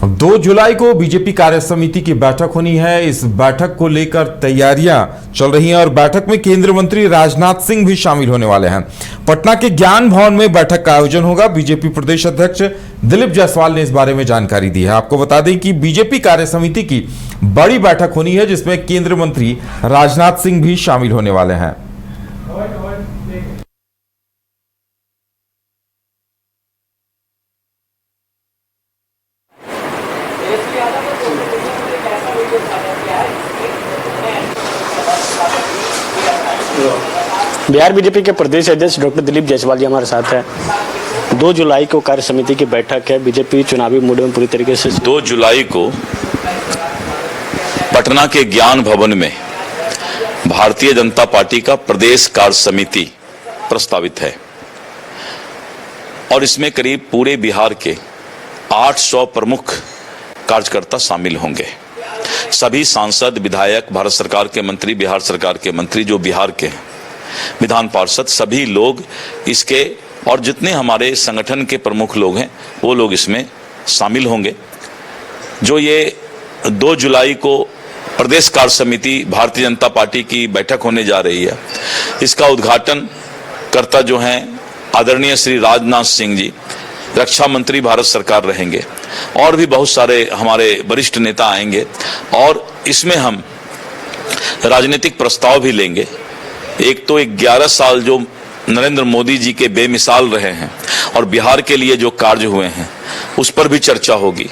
2 जुलाई को बीजेपी कार्य समिति की बैठक होनी है। इस बैठक को लेकर तैयारियां चल रही हैं और बैठक में केंद्रीय मंत्री राजनाथ सिंह भी शामिल होने वाले हैं। पटना के ज्ञान भवन में बैठक का आयोजन होगा। बीजेपी प्रदेश अध्यक्ष दिलीप जायसवाल ने इस बारे में जानकारी दी है। आपको बता दें कि बीजेपी कार्य समिति की बड़ी बैठक होनी है, जिसमें केंद्रीय मंत्री राजनाथ सिंह भी शामिल होने वाले हैं। बिहार बीजेपी के प्रदेश अध्यक्ष डॉक्टर दिलीप जायसवाल जी हमारे साथ हैं। 2 जुलाई को कार्य समिति की बैठक है। बीजेपी चुनावी मूड में पूरी तरीके से 2 जुलाई को पटना के ज्ञान भवन में भारतीय जनता पार्टी का प्रदेश कार्य समिति प्रस्तावित है और इसमें करीब पूरे बिहार के 800 प्रमुख कार्यकर्ता शामिल होंगे। सभी सांसद, विधायक, भारत सरकार के मंत्री, बिहार सरकार के मंत्री जो बिहार के हैं, विधान पार्षद, सभी लोग इसके और जितने हमारे संगठन के प्रमुख लोग हैं वो लोग इसमें शामिल होंगे। जो ये 2 जुलाई को प्रदेश कार्य समिति भारतीय जनता पार्टी की बैठक होने जा रही है, इसका उद्घाटन करता जो हैं आदरणीय श्री राजनाथ सिंह जी, रक्षा मंत्री भारत सरकार रहेंगे और भी बहुत सारे हमारे वरिष्ठ नेता आएंगे और इसमें हम राजनीतिक प्रस्ताव भी लेंगे। एक तो 11 साल जो नरेंद्र मोदी जी के बेमिसाल रहे हैं और बिहार के लिए जो कार्य हुए हैं उस पर भी चर्चा होगी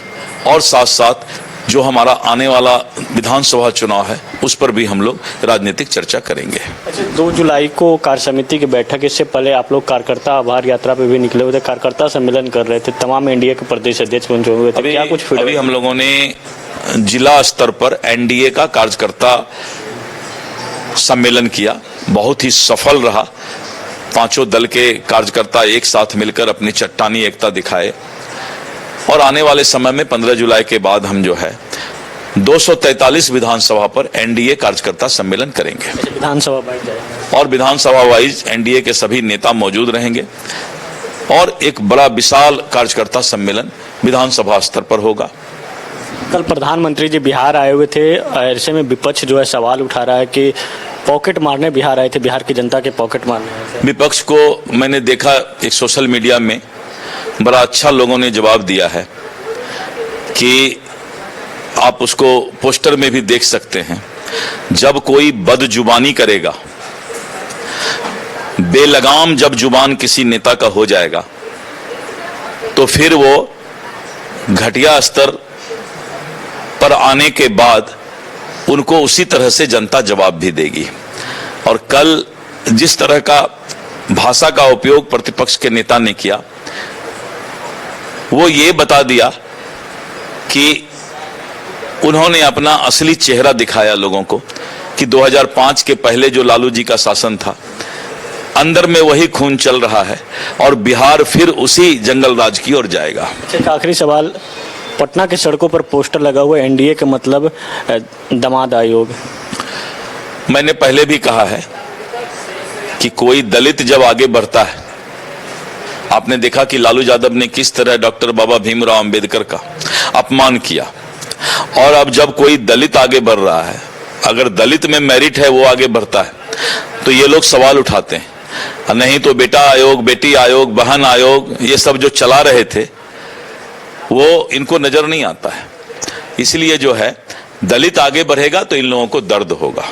और साथ साथ जो हमारा आने वाला विधानसभा चुनाव है उस पर भी हम लोग राजनीतिक चर्चा करेंगे। अच्छा, 2 जुलाई को कार्य समिति की बैठक, इससे पहले आप लोग कार्यकर्ता आभार यात्रा पे भी निकले हुए थे, कार्यकर्ता सम्मेलन कर रहे थे, तमाम एनडीए के प्रदेश अध्यक्ष बन हुए थे। क्या कुछ अभी हम लोगों ने जिला स्तर पर एनडीए का कार्यकर्ता सम्मेलन किया, बहुत ही सफल रहा। 5 दल के कार्यकर्ता एक साथ मिलकर अपनी चट्टानी एकता दिखाए और आने वाले समय में 15 जुलाई के बाद हम जो है 243 विधानसभा पर एनडीए कार्यकर्ता सम्मेलन करेंगे। विधानसभा वाइज जाएगा और विधानसभा वाइज एनडीए के सभी नेता मौजूद रहेंगे और एक बड़ा विशाल कार्यकर्ता सम्मेलन विधानसभा स्तर पर होगा। कल प्रधानमंत्री जी बिहार आए हुए थे, ऐसे में विपक्ष जो है सवाल उठा रहा है कि पॉकेट मारने बिहार आए थे, बिहार की जनता के पॉकेट मारने। विपक्ष को मैंने देखा एक सोशल मीडिया में बड़ा अच्छा लोगों ने जवाब दिया है कि आप उसको पोस्टर में भी देख सकते हैं। जब कोई बदजुबानी करेगा, बेलगाम जब जुबान किसी नेता का हो जाएगा तो फिर वो घटिया स्तर पर आने के बाद उनको उसी तरह से जनता जवाब भी देगी। और कल जिस तरह का भाषा का उपयोग प्रतिपक्ष के नेता ने किया वो ये बता दिया कि उन्होंने अपना असली चेहरा दिखाया लोगों को कि 2005 के पहले जो लालू जी का शासन था, अंदर में वही खून चल रहा है और बिहार फिर उसी जंगल राज की ओर जाएगा। एक आखिरी सवाल, पटना के सड़कों पर पोस्टर लगा हुआ एनडीए के मतलब दामाद आयोग। मैंने पहले भी कहा है कि कोई दलित जब आगे बढ़ता है, आपने देखा कि लालू यादव ने किस तरह डॉक्टर बाबा भीमराव अंबेडकर का अपमान किया, और अब जब कोई दलित आगे बढ़ रहा है, अगर दलित में मेरिट है वो आगे बढ़ता है तो ये लोग सवाल उठाते हैं। नहीं तो बेटा आयोग, बेटी आयोग, बहन आयोग, ये सब जो चला रहे थे वो इनको नजर नहीं आता है। इसलिए जो है दलित आगे बढ़ेगा तो इन लोगों को दर्द होगा।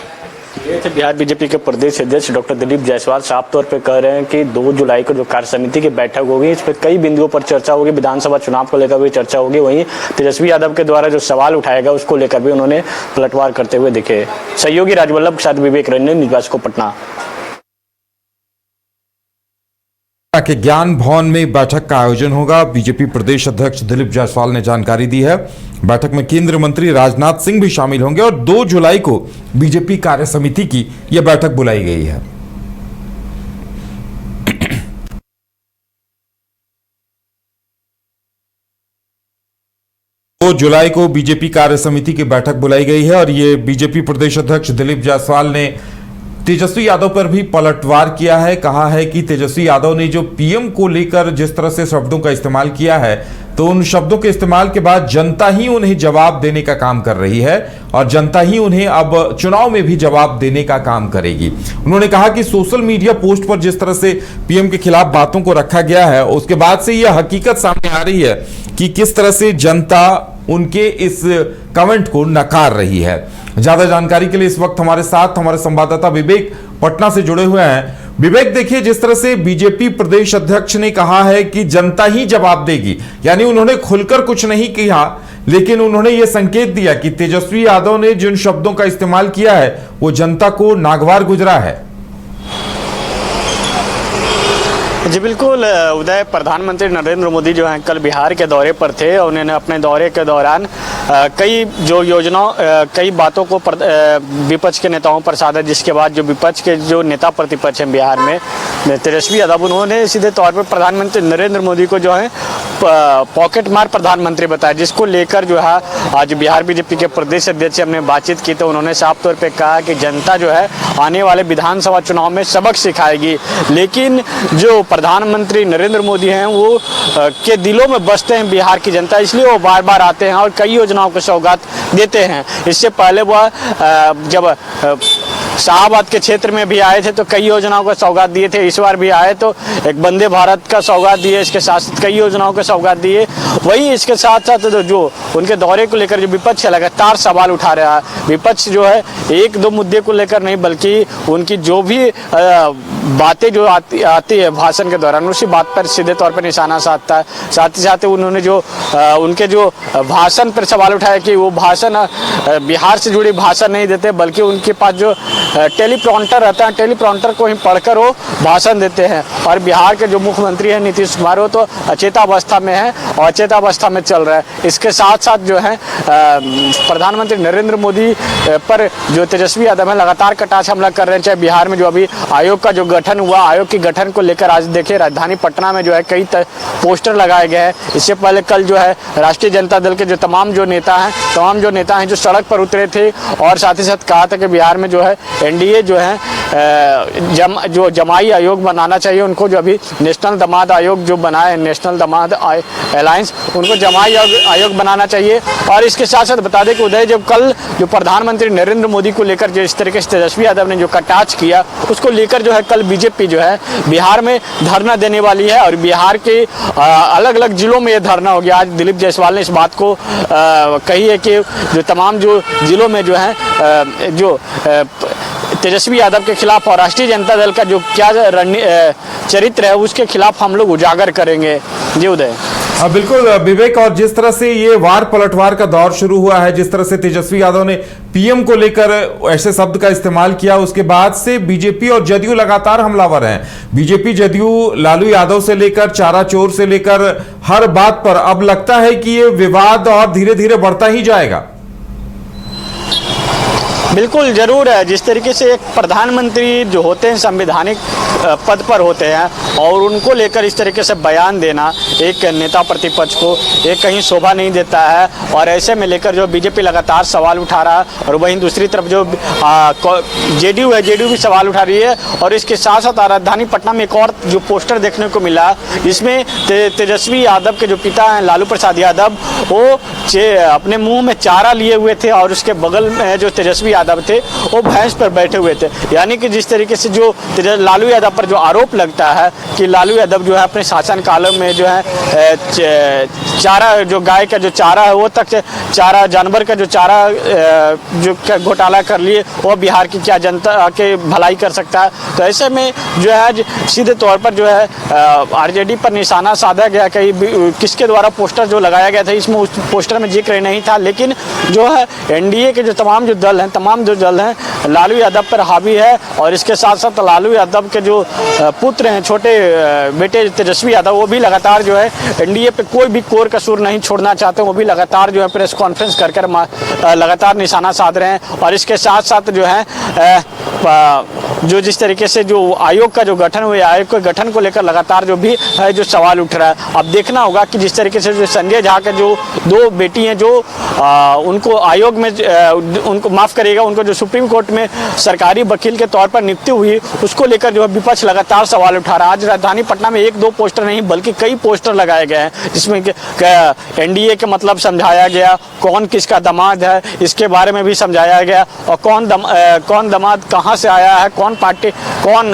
ये थे बिहार बीजेपी के प्रदेश अध्यक्ष डॉक्टर दिलीप जायसवाल। साफ तौर पे कह रहे हैं कि 2 जुलाई को जो कार्य समिति की बैठक होगी, इस पर कई बिंदुओं पर चर्चा होगी। विधानसभा चुनाव को लेकर भी चर्चा होगी। वहीं तेजस्वी यादव के द्वारा जो सवाल उठाएगा उसको लेकर भी उन्होंने पलटवार करते हुए दिखे। सहयोगी राजवल्लभ के साथ विवेक रंजन, न्यूज़ ब्यूरो पटना। के ज्ञान भवन में बैठक का आयोजन होगा। बीजेपी प्रदेश अध्यक्ष दिलीप जायसवाल ने जानकारी दी है। बैठक में केंद्रीय मंत्री राजनाथ सिंह भी शामिल होंगे और 2 जुलाई को बीजेपी कार्य समिति की यह बैठक बुलाई गई है। 2 जुलाई को बीजेपी कार्य समिति की बैठक बुलाई गई है और ये बीजेपी प्रदेश अध्यक्ष दिलीप जायसवाल ने तेजस्वी यादव पर भी पलटवार किया है। कहा है कि तेजस्वी यादव ने जो पीएम को लेकर जिस तरह से शब्दों का इस्तेमाल किया है, तो उन शब्दों के इस्तेमाल के बाद जनता ही उन्हें जवाब देने का काम कर रही है और जनता ही उन्हें अब चुनाव में भी जवाब देने का काम करेगी। उन्होंने कहा कि सोशल मीडिया पोस्ट पर जिस तरह से पीएम के खिलाफ बातों को रखा गया है, उसके बाद से यह हकीकत सामने आ रही है कि किस तरह से जनता उनके इस कमेंट को नकार रही है। ज्यादा जानकारी के लिए इस वक्त हमारे साथ हमारे संवाददाता विवेक पटना से जुड़े हुए हैं। विवेक, देखिए, जिस तरह से बीजेपी प्रदेश अध्यक्ष ने कहा है कि जनता ही जवाब देगी, यानी उन्होंने खुलकर कुछ नहीं किया, लेकिन उन्होंने यह संकेत दिया कि तेजस्वी यादव ने जिन शब्दों का इस्तेमाल किया है वो जनता को नागवार गुजरा है। जी बिल्कुल उदय, प्रधानमंत्री नरेंद्र मोदी जो हैं कल बिहार के दौरे पर थे और उन्होंने अपने दौरे के दौरान कई जो योजनाओं कई बातों को विपक्ष के नेताओं पर साधा, जिसके बाद जो विपक्ष के जो नेता प्रतिपक्ष हैं बिहार में तेजस्वी यादव, उन्होंने सीधे तौर पर प्रधानमंत्री नरेंद्र मोदी को जो है पॉकेट मार प्रधानमंत्री बताया, जिसको लेकर जो है आज बिहार बीजेपी के प्रदेश अध्यक्ष से हमने बातचीत की तो उन्होंने साफ तौर पे कहा कि जनता जो है आने वाले विधानसभा चुनाव में सबक सिखाएगी, लेकिन जो प्रधानमंत्री नरेंद्र मोदी हैं वो के दिलों में बसते हैं बिहार की जनता, इसलिए वो बार बार आते हैं और कई योजनाओं को सौगात देते हैं। इससे पहले वह जब शाहबाद के क्षेत्र में भी आए थे तो कई योजनाओं का सौगात दिए थे, इस बार भी आए तो एक वंदे भारत का सौगात दिए, इसके साथ कई योजनाओं का सौगात दिए। वही इसके साथ साथ जो उनके दौरे को लेकर जो विपक्ष है लगातार सवाल उठा रहा है, विपक्ष जो है एक दो मुद्दे को लेकर नहीं बल्कि उनकी जो भी बातें जो आती है भाषण के दौरान उसी बात पर सीधे तौर पर निशाना साधता है। साथ ही साथ उन्होंने जो उनके जो भाषण पर सवाल उठाया कि वो भाषण बिहार से जुड़ी भाषण नहीं देते बल्कि उनके पास जो टेलीप्रॉम्प्टर रहता है, टेलीप्रॉम्प्टर को ही पढ़कर वो भाषण देते हैं। और बिहार के जो मुख्यमंत्री हैं नीतीश कुमार, वो तो अचेतावस्था में है और अचेतावस्था में चल रहा है। इसके साथ साथ जो है प्रधानमंत्री नरेंद्र मोदी पर जो तेजस्वी यादव है लगातार कटाक्ष हमला कर रहे हैं। चाहे बिहार में जो अभी आयोग का जो गठन हुआ, आयोग के गठन को लेकर आज देखिए राजधानी पटना में जो है कई पोस्टर लगाए गए हैं। इससे पहले कल जो है राष्ट्रीय जनता दल के जो तमाम नेता हैं जो सड़क पर उतरे थे और साथ ही साथ कहा था कि बिहार में जो है एनडीए जो है जो जमाई आयोग बनाना चाहिए उनको, जो अभी नेशनल दामाद आयोग जो बना है, नेशनल दामाद अलायंस, उनको जमाई आयोग बनाना चाहिए। और इसके साथ साथ बता दें कि उदय, जब कल जो प्रधानमंत्री नरेंद्र मोदी को लेकर जो इस तरीके से तेजस्वी यादव ने जो कटाक्ष किया, उसको लेकर जो है कल बीजेपी जो है बिहार में धरना देने वाली है और बिहार के अलग अलग जिलों में ये धरना हो गया। आज दिलीप जायसवाल ने इस बात को कही है कि जो तमाम जो जिलों में जो है जो तेजस्वी यादव के खिलाफ और राष्ट्रीय जनता दल का जो क्या चरित्र है उसके खिलाफ हम लोग उजागर करेंगे। जी उदय। बिल्कुल विवेक, और जिस तरह से ये वार पलटवार का दौर शुरू हुआ है, जिस तरह से तेजस्वी यादव ने पीएम को लेकर ऐसे शब्द का इस्तेमाल किया, उसके बाद से बीजेपी और जदयू लगातार हमलावर हैं। बीजेपी जदयू लालू यादव से लेकर चारा चोर से लेकर हर बात पर अब लगता है कि ये विवाद और धीरे धीरे बढ़ता ही जाएगा। बिल्कुल जरूर है। जिस तरीके से एक प्रधानमंत्री जो होते हैं संवैधानिक पद पर होते हैं और उनको लेकर इस तरीके से बयान देना एक नेता प्रतिपक्ष को एक कहीं शोभा नहीं देता है और ऐसे में लेकर जो बीजेपी लगातार सवाल उठा रहा है और वहीं दूसरी तरफ जो जेडीयू है, जेडीयू भी सवाल उठा रही है। और इसके साथ साथ राजधानी पटना में एक और जो पोस्टर देखने को मिला, इसमें तेजस्वी यादव के जो पिता हैं लालू प्रसाद यादव, वो अपने मुंह में चारा लिए हुए थे और उसके बगल में जो तेजस्वी यादव थे वो भैंस पर बैठे हुए थे। यानी कि जिस तरीके से जो लालू यादव पर जो आरोप लगता है कि लालू यादव जो है अपने शासन काल में जो है चारा जो गाय का जो चारा है वो तक चारा जानवर का जो चारा जो घोटाला कर लिए, वो बिहार की क्या जनता के भलाई कर सकता है। तो ऐसे में जो है सीधे तौर पर जो है आरजेडी पर निशाना साधा गया। कहीं किसके द्वारा पोस्टर जो लगाया गया था इसमें उस पोस्टर में जिक्र नहीं था, लेकिन जो है एनडीए के जो तमाम जो दल हैं लालू यादव पर हावी है। और इसके साथ साथ लालू यादव के जो पुत्र हैं, छोटे बेटे तेजस्वी यादव, वो भी लगातार जो है एनडीए पे कोई भी कोर कसूर नहीं छोड़ना चाहते, वो भी लगातार जो है प्रेस कॉन्फ्रेंस कर लगातार निशाना साध रहे हैं। और इसके साथ साथ जो है जो जिस तरीके से जो आयोग का जो गठन हुआ, आयोग के गठन को लेकर लगातार जो भी है जो सवाल उठ रहा है। अब देखना होगा कि जिस तरीके से जो संजय झा के जो दो बेटी हैं जो उनको आयोग में उनको माफ़ करिएगा, उनको जो सुप्रीम कोर्ट में सरकारी वकील के तौर पर नियुक्ति हुई, उसको लेकर जो है विपक्ष लगातार सवाल उठा रहा है। आज राजधानी पटना में 1-2 पोस्टर नहीं बल्कि कई पोस्टर लगाए गए हैं, जिसमें एनडीए के मतलब समझाया गया, कौन किसका दामाद है इसके बारे में भी समझाया गया, और कौन दामाद कहाँ से आया है, कौन पार्टी कौन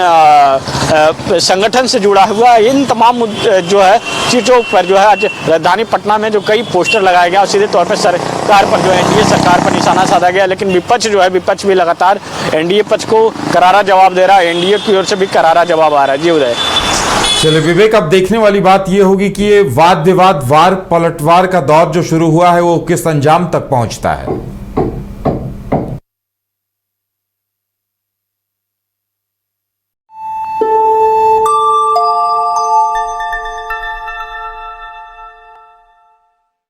संगठन से जुड़ा हुआ है, इन तमाम जो है चीज़ों पर जो है आज राजधानी पटना में जो कई पोस्टर लगाए गए और सीधे तौर पर सरकार पर जो है एनडीए सरकार पर निशाना साधा गया। लेकिन विपक्ष भी लगातार एनडीए पक्ष को करारा जवाब दे रहा है, एनडीए की ओर से भी करारा जवाब आ रहा है। जी उदय। चलिए विवेक, अब देखने वाली बात यह होगी कि ये वाद विवाद वार पलटवार का दौर जो शुरू हुआ है वो किस अंजाम तक पहुंचता है।